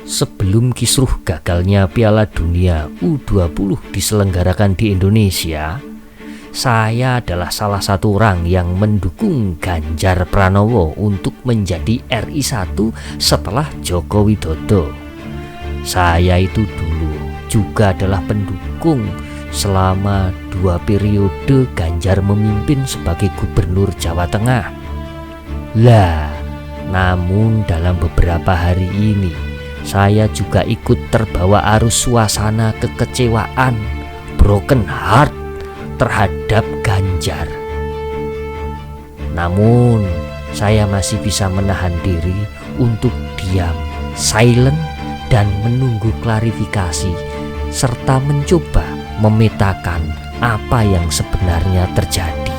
Sebelum kisruh gagalnya Piala Dunia U20 diselenggarakan di Indonesia, saya adalah salah satu orang yang mendukung Ganjar Pranowo untuk menjadi RI 1 setelah Joko Widodo. Saya itu dulu juga adalah pendukung selama 2 periode Ganjar memimpin sebagai Gubernur Jawa Tengah. Lah, namun dalam beberapa hari ini saya juga ikut terbawa arus suasana kekecewaan, broken heart terhadap Ganjar. Namun saya masih bisa menahan diri untuk diam, silent, dan menunggu klarifikasi serta mencoba memetakan apa yang sebenarnya terjadi.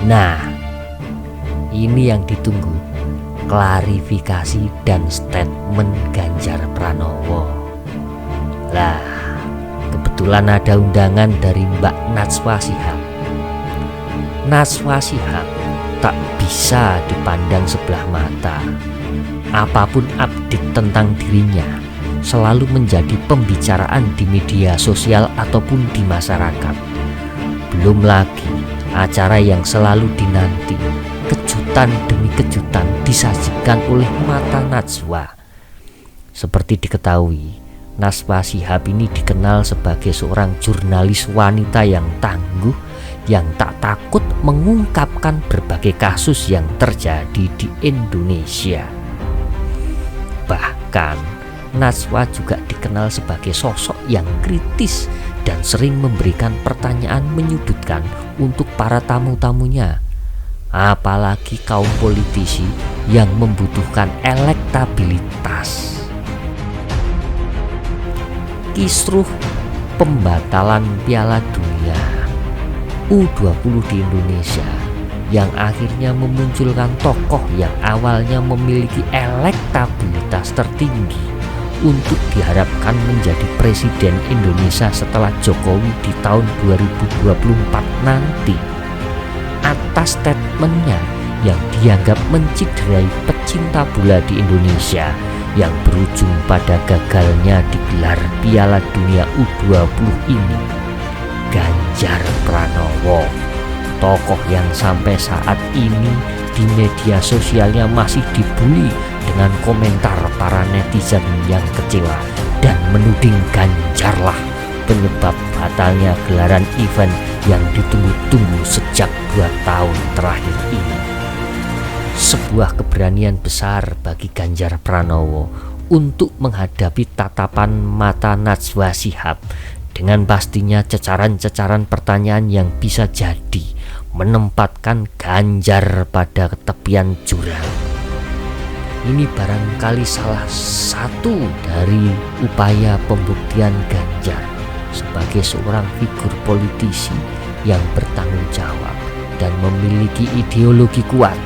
Nah, ini yang ditunggu, klarifikasi dan statement Ganjar Pranowo. Lah, kebetulan ada undangan dari Mbak Najwa Shihab. Najwa Shihab tak bisa dipandang sebelah mata. Apapun update tentang dirinya selalu menjadi pembicaraan di media sosial ataupun di masyarakat. Belum lagi acara yang selalu dinanti, kejutan demi kejutan disajikan oleh mata Najwa. Seperti diketahui, Najwa Shihab ini dikenal sebagai seorang jurnalis wanita yang tangguh, yang tak takut mengungkapkan berbagai kasus yang terjadi di Indonesia. Bahkan Najwa juga dikenal sebagai sosok yang kritis dan sering memberikan pertanyaan menyudutkan untuk para tamu-tamunya, apalagi kaum politisi yang membutuhkan elektabilitas. Kisruh pembatalan Piala Dunia U20 di Indonesia yang akhirnya memunculkan tokoh yang awalnya memiliki elektabilitas tertinggi untuk diharapkan menjadi presiden Indonesia setelah Jokowi di tahun 2024 nanti. Atas statementnya yang dianggap menciderai pecinta bola di Indonesia yang berujung pada gagalnya digelar Piala Dunia U20 ini, Ganjar Pranowo, tokoh yang sampai saat ini di media sosialnya masih dibully dengan komentar para netizen yang kecewa dan menuding Ganjar lah penyebab batalnya gelaran event yang ditunggu-tunggu sejak 2 tahun terakhir ini. Sebuah keberanian besar bagi Ganjar Pranowo untuk menghadapi tatapan mata Najwa Shihab dengan pastinya cecaran-cecaran pertanyaan yang bisa jadi menempatkan Ganjar pada tepian jurang. Ini barangkali salah satu dari upaya pembuktian Ganjar sebagai seorang figur politisi yang bertanggung jawab dan memiliki ideologi kuat,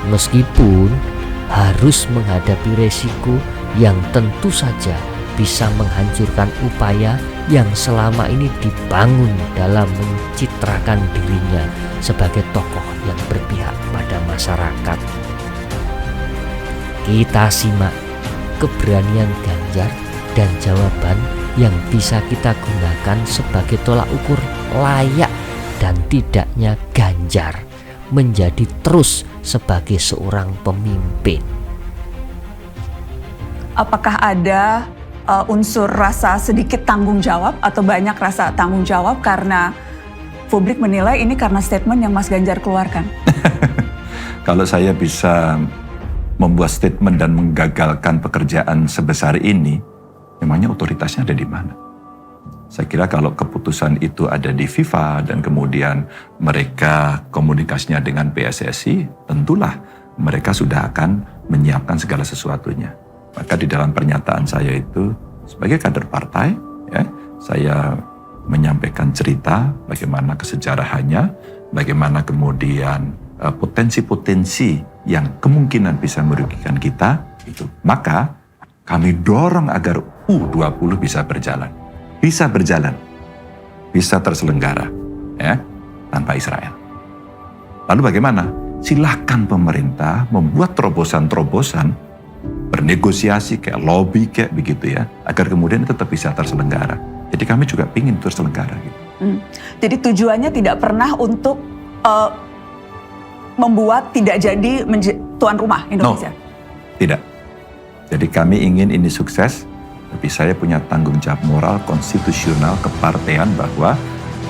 meskipun harus menghadapi resiko yang tentu saja bisa menghancurkan upaya yang selama ini dibangun dalam mencitrakan dirinya sebagai tokoh yang berpihak pada masyarakat. Kita simak keberanian Ganjar dan jawaban yang bisa kita gunakan sebagai tolak ukur layak dan tidaknya Ganjar menjadi terus sebagai seorang pemimpin. Apakah ada unsur rasa sedikit tanggung jawab atau banyak rasa tanggung jawab karena publik menilai ini karena statement yang Mas Ganjar keluarkan? Kalau saya bisa membuat statement dan menggagalkan pekerjaan sebesar ini, memangnya otoritasnya ada di mana? Saya kira kalau keputusan itu ada di FIFA dan kemudian mereka komunikasinya dengan PSSI, tentulah mereka sudah akan menyiapkan segala sesuatunya. Maka di dalam pernyataan saya itu sebagai kader partai, ya, saya menyampaikan cerita bagaimana kesejarahannya, bagaimana kemudian potensi-potensi yang kemungkinan bisa merugikan kita itu. Maka kami dorong agar U20 bisa berjalan, bisa terselenggara, ya, tanpa Israel. Lalu bagaimana? Silahkan pemerintah membuat terobosan-terobosan bernegosiasi, kayak lobby, kayak begitu ya, agar kemudian tetap bisa terselenggara. Jadi kami juga ingin terselenggara gitu. Jadi tujuannya tidak pernah untuk membuat tidak jadi tuan rumah Indonesia? No, tidak. Jadi kami ingin ini sukses, tapi saya punya tanggung jawab moral, konstitusional, kepartean bahwa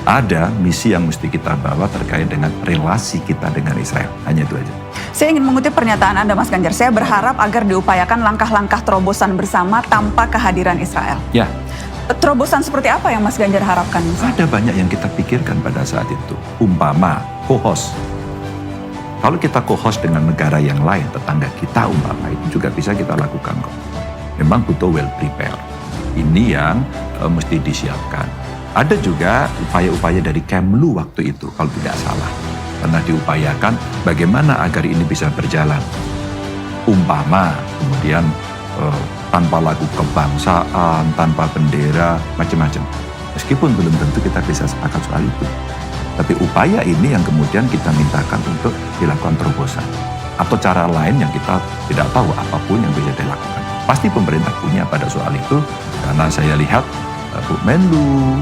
ada misi yang mesti kita bawa terkait dengan relasi kita dengan Israel. Hanya itu aja. Saya ingin mengutip pernyataan Anda, Mas Ganjar. Saya berharap agar diupayakan langkah-langkah terobosan bersama tanpa kehadiran Israel. Ya. Terobosan seperti apa yang Mas Ganjar harapkan? Ada banyak yang kita pikirkan pada saat itu. Umpama, co-host. Kalau kita co-host dengan negara yang lain, tetangga kita umpama, itu juga bisa kita lakukan kok. Memang butuh well prepare. Ini yang mesti disiapkan. Ada juga upaya-upaya dari Kemlu waktu itu, kalau tidak salah. Pernah diupayakan bagaimana agar ini bisa berjalan. Umpama, kemudian tanpa lagu kebangsaan, tanpa bendera, macam-macam. Meskipun belum tentu kita bisa sepakat soal itu. Tapi upaya ini yang kemudian kita mintakan untuk dilakukan terobosan. Atau cara lain yang kita tidak tahu apapun yang bisa dilakukan. Pasti pemerintah punya pada soal itu, karena saya lihat Bu Menlu,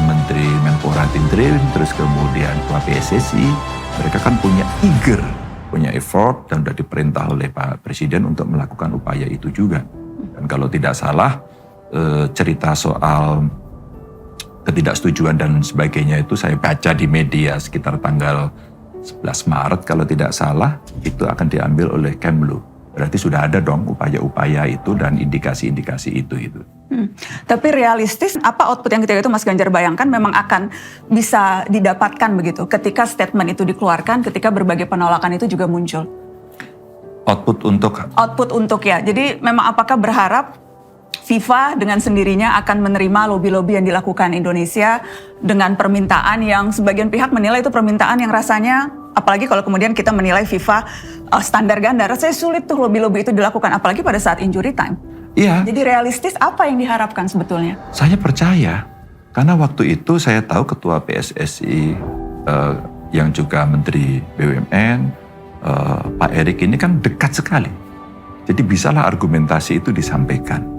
Menteri Menpora Tintrin, terus kemudian Ketua PSSI, mereka kan punya punya effort dan sudah diperintah oleh Pak Presiden untuk melakukan upaya itu juga. Dan kalau tidak salah, cerita soal ketidaksetujuan dan sebagainya itu saya baca di media sekitar tanggal 11 Maret kalau tidak salah, itu akan diambil oleh Kemlu. Berarti sudah ada dong upaya-upaya itu dan indikasi-indikasi itu. Tapi realistis, apa output yang ketika itu Mas Ganjar bayangkan memang akan bisa didapatkan begitu ketika statement itu dikeluarkan, ketika berbagai penolakan itu juga muncul? Output untuk ya. Jadi memang apakah berharap FIFA dengan sendirinya akan menerima lobby-lobby yang dilakukan Indonesia dengan permintaan yang sebagian pihak menilai itu permintaan yang rasanya, apalagi kalau kemudian kita menilai FIFA standar ganda, rasanya sulit tuh lobby-lobby itu dilakukan, apalagi pada saat injury time. Iya. Jadi realistis apa yang diharapkan sebetulnya? Saya percaya, karena waktu itu saya tahu Ketua PSSI yang juga Menteri BUMN, Pak Erik ini kan dekat sekali. Jadi bisalah argumentasi itu disampaikan.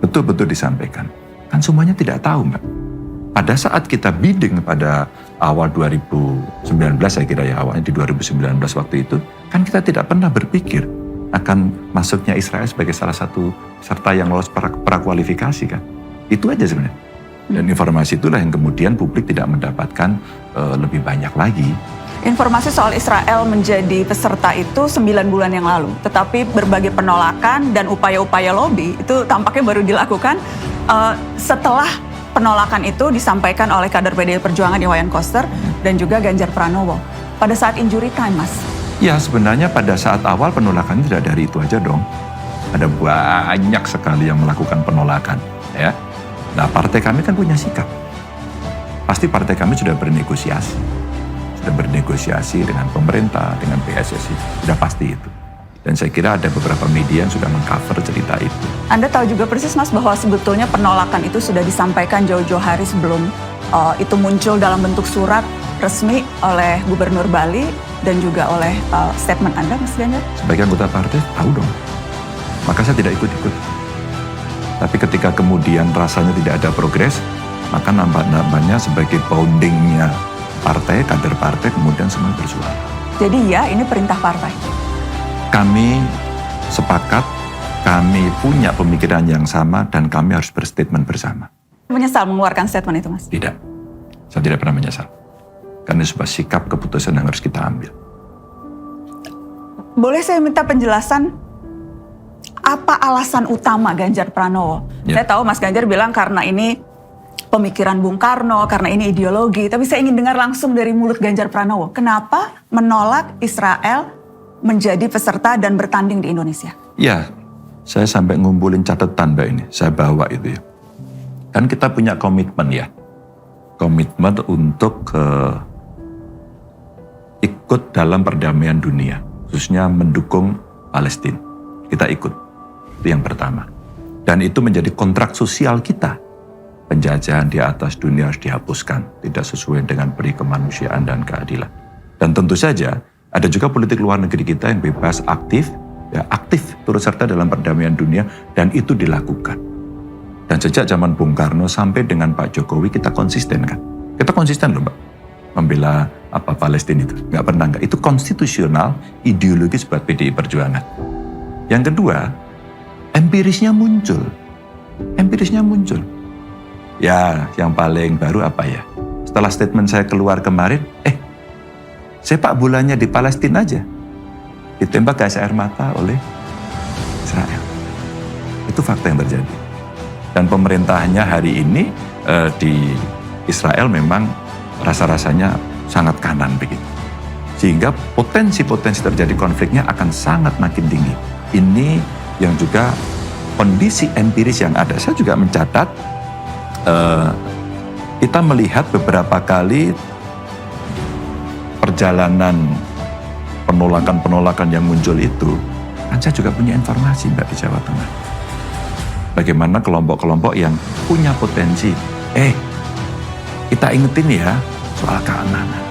Betul-betul disampaikan. Kan semuanya tidak tahu, Mbak. Pada saat kita bidding pada awal 2019, saya kira ya awalnya di 2019 waktu itu, kan kita tidak pernah berpikir akan masuknya Israel sebagai salah satu peserta yang lolos prakualifikasi kan. Itu aja sebenarnya. Dan informasi itulah yang kemudian publik tidak mendapatkan lebih banyak lagi. Informasi soal Israel menjadi peserta itu 9 bulan yang lalu. Tetapi berbagai penolakan dan upaya-upaya lobby itu tampaknya baru dilakukan setelah penolakan itu disampaikan oleh kader PDI Perjuangan Iwayan Koster dan juga Ganjar Pranowo. Pada saat injury time, Mas. Ya, sebenarnya pada saat awal penolakan tidak dari itu aja dong. Ada banyak sekali yang melakukan penolakan. Ya. Nah, partai kami kan punya sikap. Pasti partai kami sudah bernegosiasi. Sudah bernegosiasi dengan pemerintah, dengan PSSI. Sudah pasti itu. Dan saya kira ada beberapa media yang sudah mengcover cerita itu. Anda tahu juga persis, Mas, bahwa sebetulnya penolakan itu sudah disampaikan jauh-jauh hari sebelum itu muncul dalam bentuk surat resmi oleh Gubernur Bali dan juga oleh statement Anda, Mas Ganjar? Sebagai anggota partai, tahu dong. Maka saya tidak ikut-ikut. Tapi ketika kemudian rasanya tidak ada progres, maka namanya sebagai boundingnya partai, kader partai kemudian semua bersuara. Jadi ya, ini perintah partai? Kami sepakat, kami punya pemikiran yang sama dan kami harus berstatement bersama. Menyesal mengeluarkan statement itu, Mas? Tidak, saya tidak pernah menyesal. Karena sebuah sikap keputusan yang harus kita ambil. Boleh saya minta penjelasan apa alasan utama Ganjar Pranowo? Ya. Saya tahu Mas Ganjar bilang karena ini pemikiran Bung Karno, karena ini ideologi. Tapi saya ingin dengar langsung dari mulut Ganjar Pranowo. Kenapa menolak Israel menjadi peserta dan bertanding di Indonesia? Ya, saya sampai ngumpulin catatan Mbak ini. Saya bawa itu ya. Kan kita punya komitmen ya. Komitmen untuk ikut dalam perdamaian dunia. Khususnya mendukung Palestina. Kita ikut. Itu yang pertama. Dan itu menjadi kontrak sosial kita. Penjajahan di atas dunia harus dihapuskan. Tidak sesuai dengan peri kemanusiaan dan keadilan. Dan tentu saja ada juga politik luar negeri kita yang bebas, aktif, ya, aktif turut serta dalam perdamaian dunia, dan itu dilakukan. Dan sejak zaman Bung Karno sampai dengan Pak Jokowi kita konsisten kan? Kita konsisten loh Mbak, membela Palestina itu. Nggak pernah nggak. Itu konstitusional, ideologis buat PDI Perjuangan. Yang kedua, empirisnya muncul. Ya, yang paling baru apa ya? Setelah statement saya keluar kemarin, sepak bolanya di Palestina aja ditembak gas air mata oleh Israel. Itu fakta yang terjadi. Dan pemerintahnya hari ini di Israel memang rasa-rasanya sangat kanan begitu. Sehingga potensi-potensi terjadi konfliknya akan sangat makin tinggi. Ini yang juga kondisi empiris yang ada. Saya juga mencatat, kita melihat beberapa kali perjalanan penolakan-penolakan yang muncul itu, kan saya juga punya informasi Mbak di Jawa Tengah. Bagaimana kelompok-kelompok yang punya potensi, kita ingetin ya soal keamanan.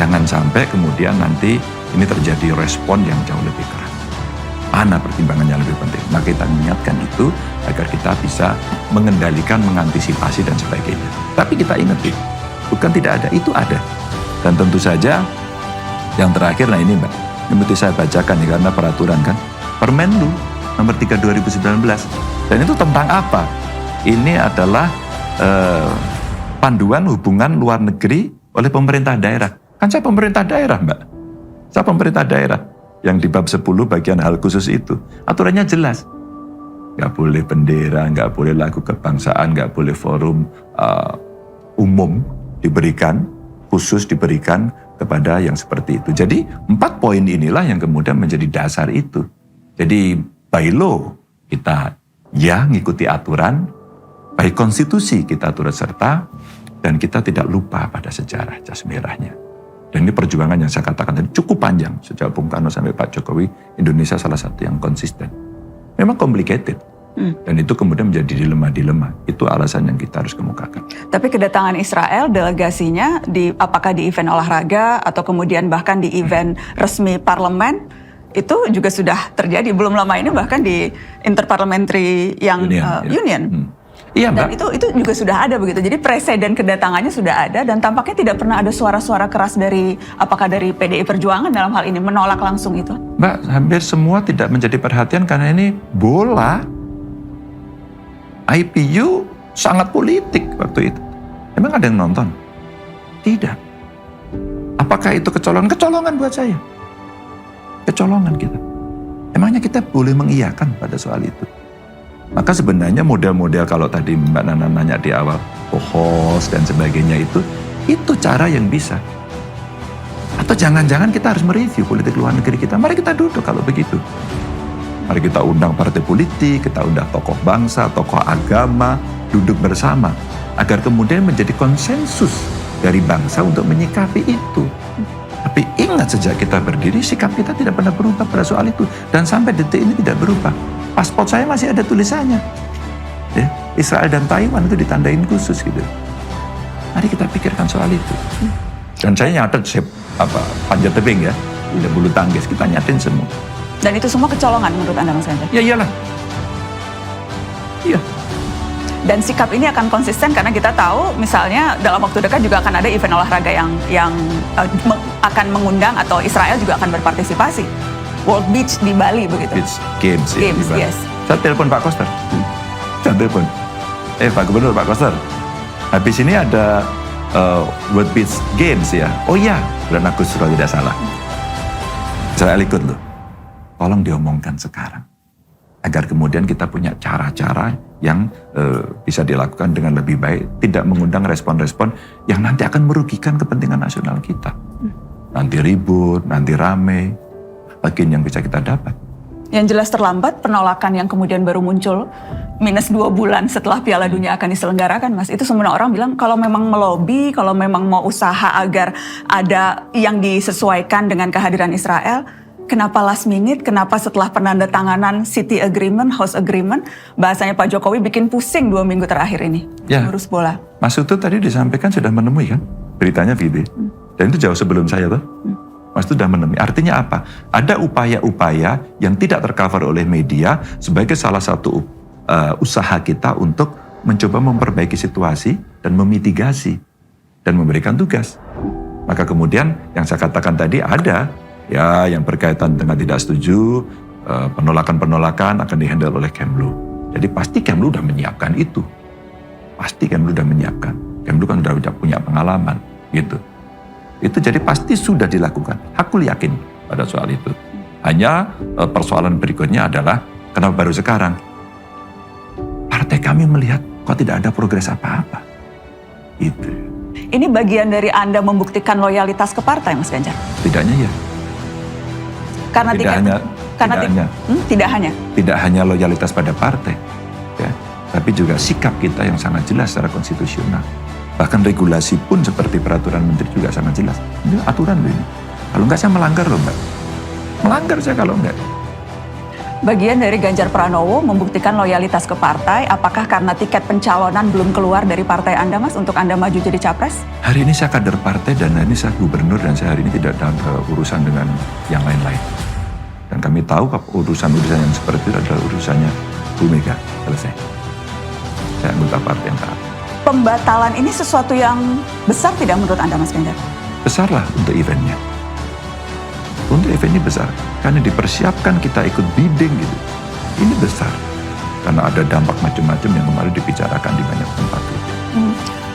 Jangan sampai kemudian nanti ini terjadi respon yang jauh lebih keras. Mana pertimbangan yang lebih penting? Maka kita mengingatkan itu agar kita bisa mengendalikan, mengantisipasi dan sebagainya. Tapi kita ingetin, bukan tidak ada, itu ada. Dan tentu saja yang terakhir, nah ini Mbak, ini mesti saya bacakan ya karena peraturan kan. Permenlu nomor 3 2019. Dan itu tentang apa? Ini adalah panduan hubungan luar negeri oleh pemerintah daerah. Kan saya pemerintah daerah Mbak. Saya pemerintah daerah. Yang di bab 10 bagian hal khusus itu. Aturannya jelas. Nggak boleh bendera, nggak boleh lagu kebangsaan, nggak boleh forum umum diberikan, khusus diberikan kepada yang seperti itu. Jadi 4 poin inilah yang kemudian menjadi dasar itu. Jadi by law kita ya ngikuti aturan, by konstitusi kita turut serta, dan kita tidak lupa pada sejarah jas merahnya. Dan ini perjuangan yang saya katakan tadi cukup panjang. Sejak Bung Karno sampai Pak Jokowi, Indonesia salah satu yang konsisten. Memang complicated. Dan itu kemudian menjadi dilema-dilema. Itu alasan yang kita harus kemukakan. Tapi kedatangan Israel, delegasinya, apakah di event olahraga atau kemudian bahkan di event resmi parlemen, itu juga sudah terjadi. Belum lama ini bahkan di Interparliamentary yang Union. Iya Mbak. Dan itu juga sudah ada begitu. Jadi presiden kedatangannya sudah ada dan tampaknya tidak pernah ada suara-suara keras dari PDI Perjuangan dalam hal ini menolak langsung itu. Mbak, hampir semua tidak menjadi perhatian karena ini bola. IPU sangat politik waktu itu. Emang ada yang nonton? Tidak. Apakah itu kecolongan? Kecolongan buat saya. Kecolongan kita. Emangnya kita boleh mengiyakan pada soal itu? Maka sebenarnya model-model kalau tadi Mbak Nana nanya di awal, host dan sebagainya itu cara yang bisa. Atau jangan-jangan kita harus mereview politik luar negeri kita. Mari kita duduk kalau begitu. Mari kita undang partai politik, kita undang tokoh bangsa, tokoh agama, duduk bersama. Agar kemudian menjadi konsensus dari bangsa untuk menyikapi itu. Tapi ingat sejak kita berdiri, sikap kita tidak pernah berubah pada soal itu. Dan sampai detik ini tidak berubah. Paspor saya masih ada tulisannya. Ya, Israel dan Taiwan itu ditandain khusus gitu. Mari kita pikirkan soal itu. Dan saya nyatet panjat tebing ya, tidak bulu tangkis, kita nyatin semua. Dan itu semua kecolongan menurut Anda Mas Ganjar? Ya iyalah. Iya. Dan sikap ini akan konsisten karena kita tahu misalnya dalam waktu dekat juga akan ada event olahraga yang akan mengundang atau Israel juga akan berpartisipasi. World Beach di Bali begitu. Beach Games ya, Games, yes. Saya telepon Pak Koster. Saya telepon. Pak Gubernur, Pak Koster. Habis ini ada World Beach Games ya. Oh iya, bulan Agustus kalau tidak salah. Saya ikut loh. Tolong diomongkan sekarang. Agar kemudian kita punya cara-cara yang bisa dilakukan dengan lebih baik. Tidak mengundang respon-respon yang nanti akan merugikan kepentingan nasional kita. Nanti ribut, nanti rame. Bagian yang bisa kita dapat. Yang jelas terlambat, penolakan yang kemudian baru muncul minus 2 bulan setelah Piala Dunia akan diselenggarakan, Mas. Itu semua orang bilang kalau memang melobi, kalau memang mau usaha agar ada yang disesuaikan dengan kehadiran Israel, kenapa last minute, kenapa setelah penandatanganan City Agreement, House Agreement, bahasanya Pak Jokowi bikin pusing 2 minggu terakhir ini, ngurus bola. Mas Utut tadi disampaikan sudah menemui kan, beritanya begitu. Dan itu jauh sebelum saya tuh. Mas itu sudah menemui. Artinya apa? Ada upaya-upaya yang tidak tercover oleh media sebagai salah satu usaha kita untuk mencoba memperbaiki situasi dan memitigasi dan memberikan tugas. Maka kemudian yang saya katakan tadi ada ya yang berkaitan dengan tidak setuju, penolakan-penolakan akan dihandle oleh Kemlu. Jadi pasti Kemlu sudah menyiapkan itu. Pasti Kemlu sudah menyiapkan. Kemlu kan sudah punya pengalaman gitu. Itu jadi pasti sudah dilakukan. Aku yakin pada soal itu. Hanya persoalan berikutnya adalah kenapa baru sekarang? Partai kami melihat kok tidak ada progres apa-apa. Itu. Ini bagian dari Anda membuktikan loyalitas ke partai, Mas Ganjar? Tidaknya ya. Karena tidak hanya loyalitas pada partai, ya, tapi juga sikap kita yang sangat jelas secara konstitusional. Bahkan regulasi pun seperti peraturan menteri juga sangat jelas. Ini aturan loh ini. Kalau enggak saya melanggar loh Mbak. Melanggar saya kalau enggak. Bagian dari Ganjar Pranowo membuktikan loyalitas ke partai, apakah karena tiket pencalonan belum keluar dari partai Anda, Mas, untuk Anda maju jadi capres? Hari ini saya kader partai dan hari ini saya gubernur dan saya hari ini tidak ada urusan dengan yang lain-lain. Dan kami tahu urusan-urusan yang seperti itu adalah urusannya Bu Mega. Selesai. Saya anggota partai yang taat. Pembatalan ini sesuatu yang besar tidak menurut Anda, Mas Ganjar? Besarlah untuk eventnya. Untuk event ini besar. Karena dipersiapkan kita ikut bidding gitu. Ini besar. Karena ada dampak macam-macam yang kemarin dibicarakan di banyak tempat. Gitu.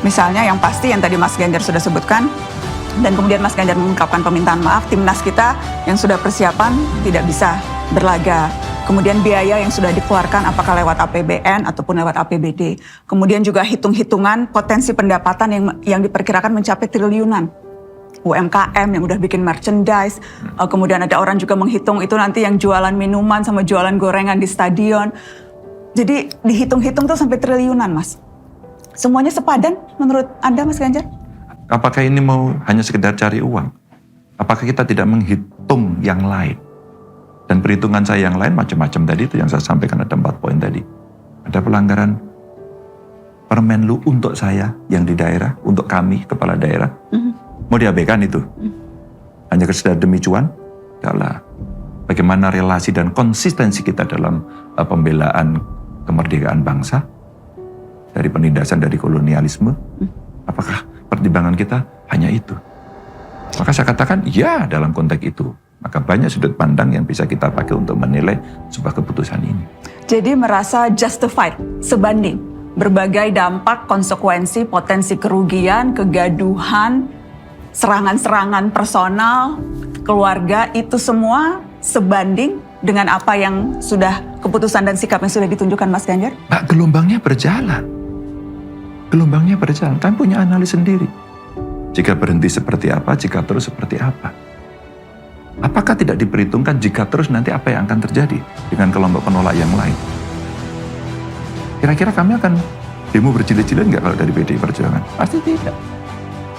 Misalnya yang pasti yang tadi Mas Ganjar sudah sebutkan, dan kemudian Mas Ganjar mengungkapkan permintaan maaf, timnas kita yang sudah persiapan tidak bisa berlaga. Kemudian biaya yang sudah dikeluarkan apakah lewat APBN ataupun lewat APBD. Kemudian juga hitung-hitungan potensi pendapatan yang diperkirakan mencapai triliunan. UMKM yang udah bikin merchandise. Kemudian ada orang juga menghitung itu nanti yang jualan minuman sama jualan gorengan di stadion. Jadi dihitung-hitung tuh sampai triliunan, Mas. Semuanya sepadan menurut Anda, Mas Ganjar? Apakah ini mau hanya sekedar cari uang? Apakah kita tidak menghitung yang lain? Dan perhitungan saya yang lain macam-macam tadi itu yang saya sampaikan ada 4 poin tadi. Ada pelanggaran Permenlu untuk saya yang di daerah, untuk kami kepala daerah. Mau diabaikan itu? Hanya sekedar demi cuan? Tidaklah. Bagaimana relasi dan konsistensi kita dalam pembelaan kemerdekaan bangsa dari penindasan dari kolonialisme? Apakah pertimbangan kita hanya itu? Maka saya katakan ya dalam konteks itu. Maka banyak sudut pandang yang bisa kita pakai untuk menilai sebuah keputusan ini. Jadi merasa justified, sebanding. Berbagai dampak, konsekuensi, potensi kerugian, kegaduhan, serangan-serangan personal, keluarga, itu semua sebanding dengan apa yang sudah, keputusan dan sikap yang sudah ditunjukkan Mas Ganjar? Pak, gelombangnya berjalan. Gelombangnya berjalan. Kami punya analis sendiri. Jika berhenti seperti apa, jika terus seperti apa. Apakah tidak diperhitungkan jika terus nanti apa yang akan terjadi dengan kelompok penolak yang lain? Kira-kira kami akan demo berjilid-jilid nggak kalau dari PDI Perjuangan? Pasti tidak.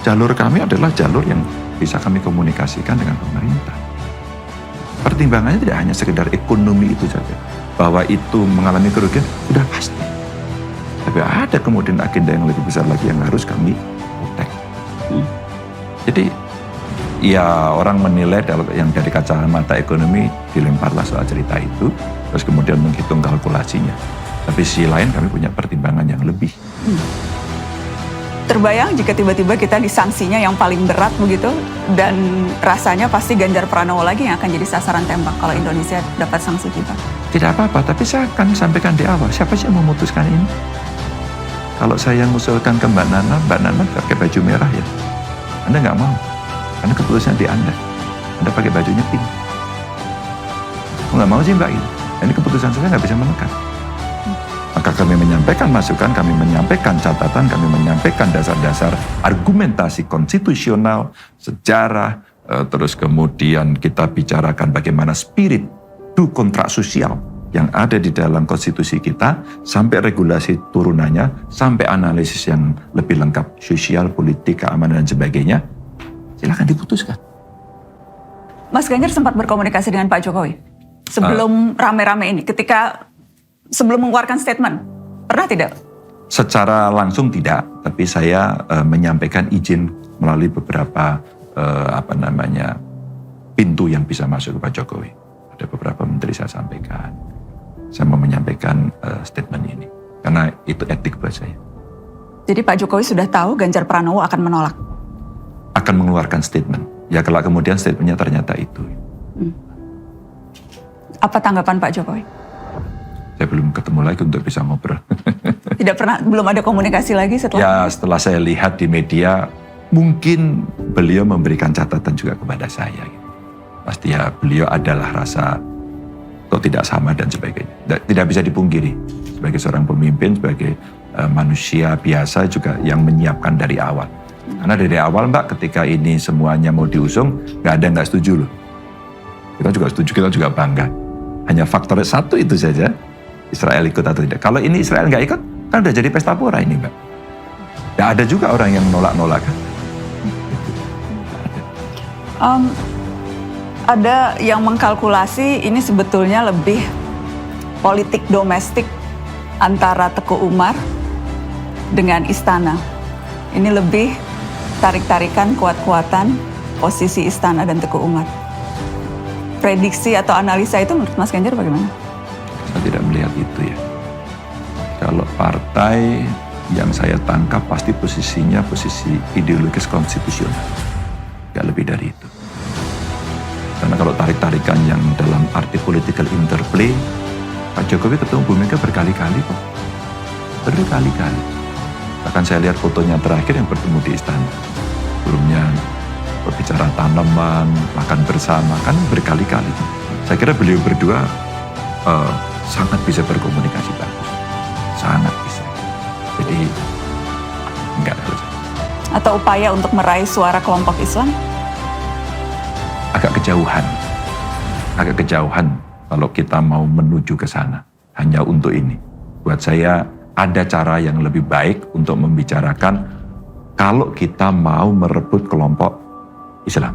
Jalur kami adalah jalur yang bisa kami komunikasikan dengan pemerintah. Pertimbangannya tidak hanya sekedar ekonomi itu saja. Bahwa itu mengalami kerugian, sudah pasti. Tapi ada kemudian agenda yang lebih besar lagi yang harus kami protect. Jadi, ya orang menilai yang dari kacamata ekonomi dilemparlah soal cerita itu, terus kemudian menghitung kalkulasinya. Tapi sisi lain kami punya pertimbangan yang lebih. Terbayang jika tiba-tiba kita disangsinya yang paling berat begitu, dan rasanya pasti Ganjar Pranowo lagi yang akan jadi sasaran tembak kalau Indonesia dapat sanksi kita. Tidak apa-apa, tapi saya akan sampaikan di awal, siapa sih yang memutuskan ini? Kalau saya yang mengusulkan ke Mbak Nana pakai baju merah ya, Anda nggak mau. Karena keputusannya di Anda pakai bajunya pink. Nggak mau sih Mbak ini. Ini keputusan saya nggak bisa menekan. Maka kami menyampaikan masukan, kami menyampaikan catatan, kami menyampaikan dasar-dasar argumentasi konstitusional, sejarah, terus kemudian kita bicarakan bagaimana spirit do kontrak sosial yang ada di dalam konstitusi kita, sampai regulasi turunannya, sampai analisis yang lebih lengkap, sosial, politik, keamanan, dan sebagainya. Silakan diputuskan. Mas Ganjar sempat berkomunikasi dengan Pak Jokowi sebelum rame-rame ini, ketika sebelum mengeluarkan statement, pernah tidak? Secara langsung tidak, tapi saya menyampaikan izin melalui beberapa pintu yang bisa masuk ke Pak Jokowi. Ada beberapa menteri saya sampaikan. Saya mau menyampaikan statement ini. Karena itu etik buat saya. Jadi Pak Jokowi sudah tahu Ganjar Pranowo akan menolak? Akan mengeluarkan statement. Ya kalau kemudian statementnya ternyata itu. Apa tanggapan Pak Jokowi? Saya belum ketemu lagi untuk bisa ngobrol. Belum ada komunikasi lagi setelah? Ya setelah saya lihat di media, mungkin beliau memberikan catatan juga kepada saya. Gitu. Pasti ya beliau adalah rasa kok tidak sama dan sebagainya. Tidak bisa dipungkiri. Sebagai seorang pemimpin, sebagai manusia biasa juga yang menyiapkan dari awal. Karena dari awal Mbak ketika ini semuanya mau diusung, nggak ada yang nggak setuju loh. Kita juga setuju, kita juga bangga. Hanya faktor satu itu saja, Israel ikut atau tidak. Kalau ini Israel nggak ikut, kan udah jadi pesta pora ini Mbak. Nggak ada juga orang yang nolak-nolak kan. Ada yang mengkalkulasi ini sebetulnya lebih politik domestik antara Teguh Umar dengan istana. Ini lebih tarik-tarikan kuat-kuatan posisi istana dan Teguh Umar. Prediksi atau analisa itu menurut Mas Ganjar bagaimana? Saya tidak melihat itu ya. Kalau partai yang saya tangkap pasti posisinya posisi ideologis konstitusional. Gak lebih dari itu. Karena kalau tarik-tarikan yang dalam arti political interplay, Pak Jokowi ketemu Bu Mega berkali-kali kok. Berkali-kali. Bahkan saya lihat fotonya terakhir yang bertemu di istana. Sebelumnya berbicara tanaman, makan bersama, kan berkali-kali. Saya kira beliau berdua sangat bisa berkomunikasi bagus. Sangat bisa. Jadi, enggak harus. Atau upaya untuk meraih suara kelompok Islam? Agak kejauhan kalau kita mau menuju ke sana. Hanya untuk ini. Buat saya ada cara yang lebih baik untuk membicarakan kalau kita mau merebut kelompok Islam.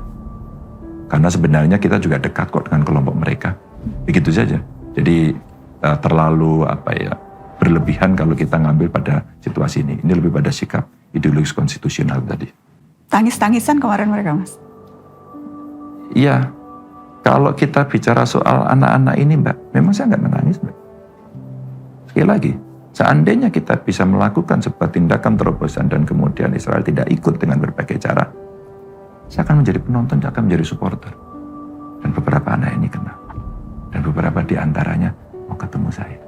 Karena sebenarnya kita juga dekat kok dengan kelompok mereka. Begitu saja. Jadi terlalu berlebihan kalau kita ngambil pada situasi ini. Ini lebih pada sikap ideologis konstitusional tadi. Tangis-tangisan kemarin mereka, Mas? Iya, kalau kita bicara soal anak-anak ini Mbak, memang saya nggak menangis Mbak. Sekali lagi, seandainya kita bisa melakukan sebuah tindakan terobosan dan kemudian Israel tidak ikut dengan berbagai cara, saya akan menjadi penonton, saya akan menjadi supporter. Dan beberapa anak ini kena. Dan beberapa di antaranya mau ketemu saya.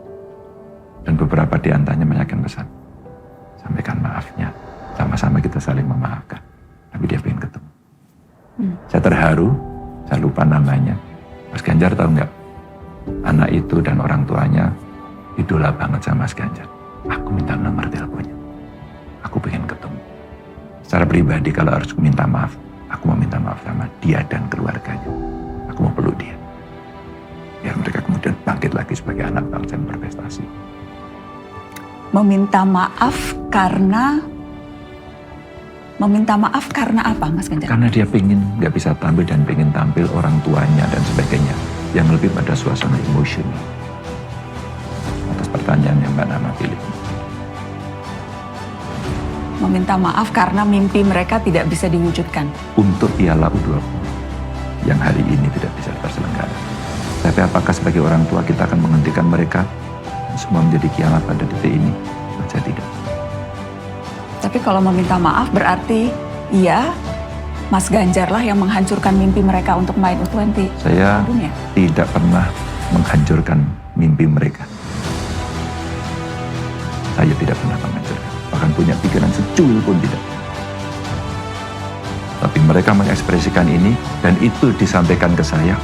Dan beberapa di antaranya menyampaikan pesan. Sampaikan maafnya, sama-sama kita saling memaafkan. Tapi dia pengen ketemu. Saya terharu, saya lupa namanya. Mas Ganjar tahu nggak? Anak itu dan orang tuanya idola banget sama Mas Ganjar. Aku minta nomor teleponnya. Aku pengen ketemu. Secara pribadi kalau harus minta maaf, aku mau minta maaf sama dia dan keluarganya. Aku mau peluk dia. Biar mereka kemudian bangkit lagi sebagai anak bangsa yang berprestasi. Meminta maaf karena apa, Mas Ganjar? Karena dia nggak bisa tampil dan pengen tampil orang tuanya dan sebagainya. Yang lebih pada suasana emosional. Atas pertanyaan yang Mbak Nana pilih. Meminta maaf karena mimpi mereka tidak bisa diwujudkan. Untuk Piala U20 yang hari ini tidak bisa terselenggara. Tapi apakah sebagai orang tua kita akan menghentikan mereka semua menjadi kiamat pada detik ini? Saya tidak. Tapi kalau meminta maaf berarti iya, Mas Ganjar lah yang menghancurkan mimpi mereka untuk main U20. Saya tidak pernah menghancurkan mimpi mereka. Saya tidak pernah menghancurkan. Bahkan punya pikiran secuil pun tidak. Tapi mereka mengekspresikan ini dan itu disampaikan ke saya.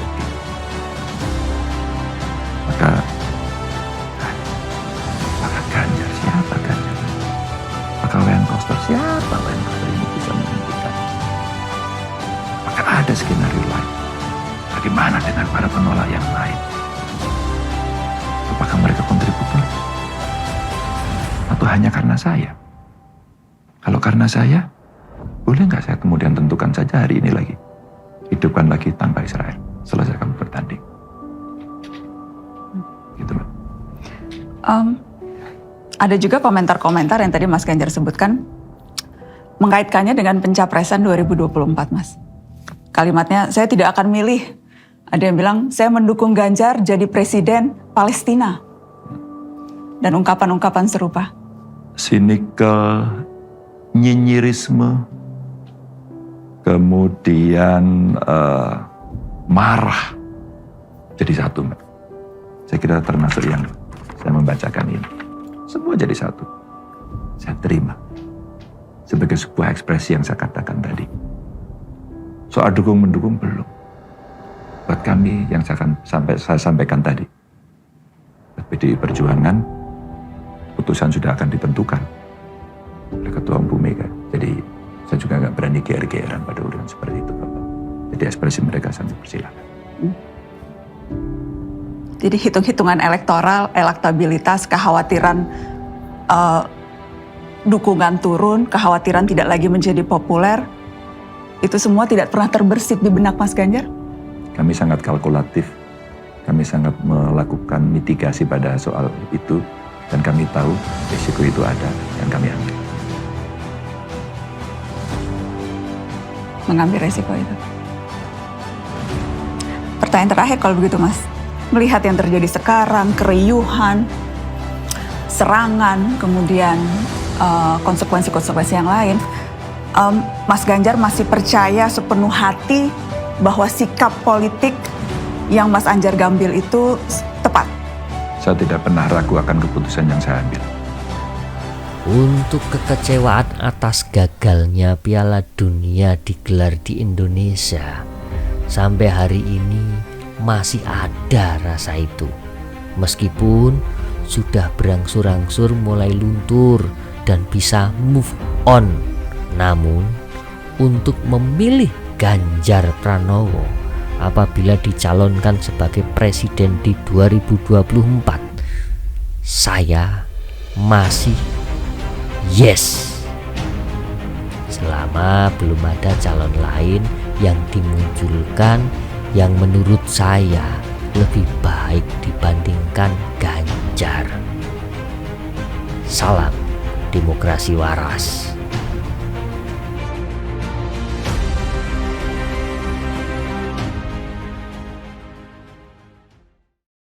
Maka Ganjar, siapa Ganjar? Maka Wayan Koster, siapa Wayan Koster ini bisa menentukan? Maka ada skenario lain. Bagaimana dengan para penolak yang lain? Apakah mereka kontributor? Atau hanya karena saya? Kalau karena saya, boleh nggak saya kemudian tentukan saja hari ini lagi? Hidupkan lagi tanpa Israel. Selesai kamu bertanding. Gitu, Mbak. Ada juga komentar-komentar yang tadi Mas Ganjar sebutkan mengaitkannya dengan pencapresan 2024, Mas. kalimatnya, saya tidak akan milih. Ada yang bilang, saya mendukung Ganjar jadi presiden Palestina. Dan ungkapan-ungkapan serupa. Sinikal, nyinyirisme, kemudian marah, jadi satu. Saya kira termasuk yang saya membacakan ini. Semua jadi satu. Saya terima. Sebagai sebuah ekspresi yang saya katakan tadi. Soal dukung-mendukung belum. Buat kami yang saya sampaikan tadi. PDI Perjuangan, putusan sudah akan ditentukan oleh Ketua Umum Bu Mega. Jadi saya juga nggak berani GR-GRan pada urusan seperti itu, Bapak. Jadi ekspresi mereka sangat persilakan. Jadi hitung-hitungan elektoral, elektabilitas, kekhawatiran dukungan turun, kekhawatiran tidak lagi menjadi populer, itu semua tidak pernah terbersit di benak Mas Ganjar? Kami sangat kalkulatif, kami sangat melakukan mitigasi pada soal itu, dan kami tahu risiko itu ada, dan kami ambil. Mengambil resiko itu. Pertanyaan terakhir kalau begitu, Mas. Melihat yang terjadi sekarang, keriuhan, serangan, kemudian konsekuensi-konsekuensi yang lain, Mas Ganjar masih percaya sepenuh hati bahwa sikap politik yang Mas Anjar Gambil itu tepat? Saya tidak pernah ragu akan keputusan yang saya ambil. Untuk kekecewaan atas gagalnya Piala Dunia digelar di Indonesia, sampai hari ini masih ada rasa itu. Meskipun sudah berangsur-angsur mulai luntur dan bisa move on, namun untuk memilih Ganjar Pranowo apabila dicalonkan sebagai presiden di 2024, saya masih yes. Selama belum ada calon lain yang dimunculkan yang menurut saya lebih baik dibandingkan Ganjar. Salam demokrasi waras.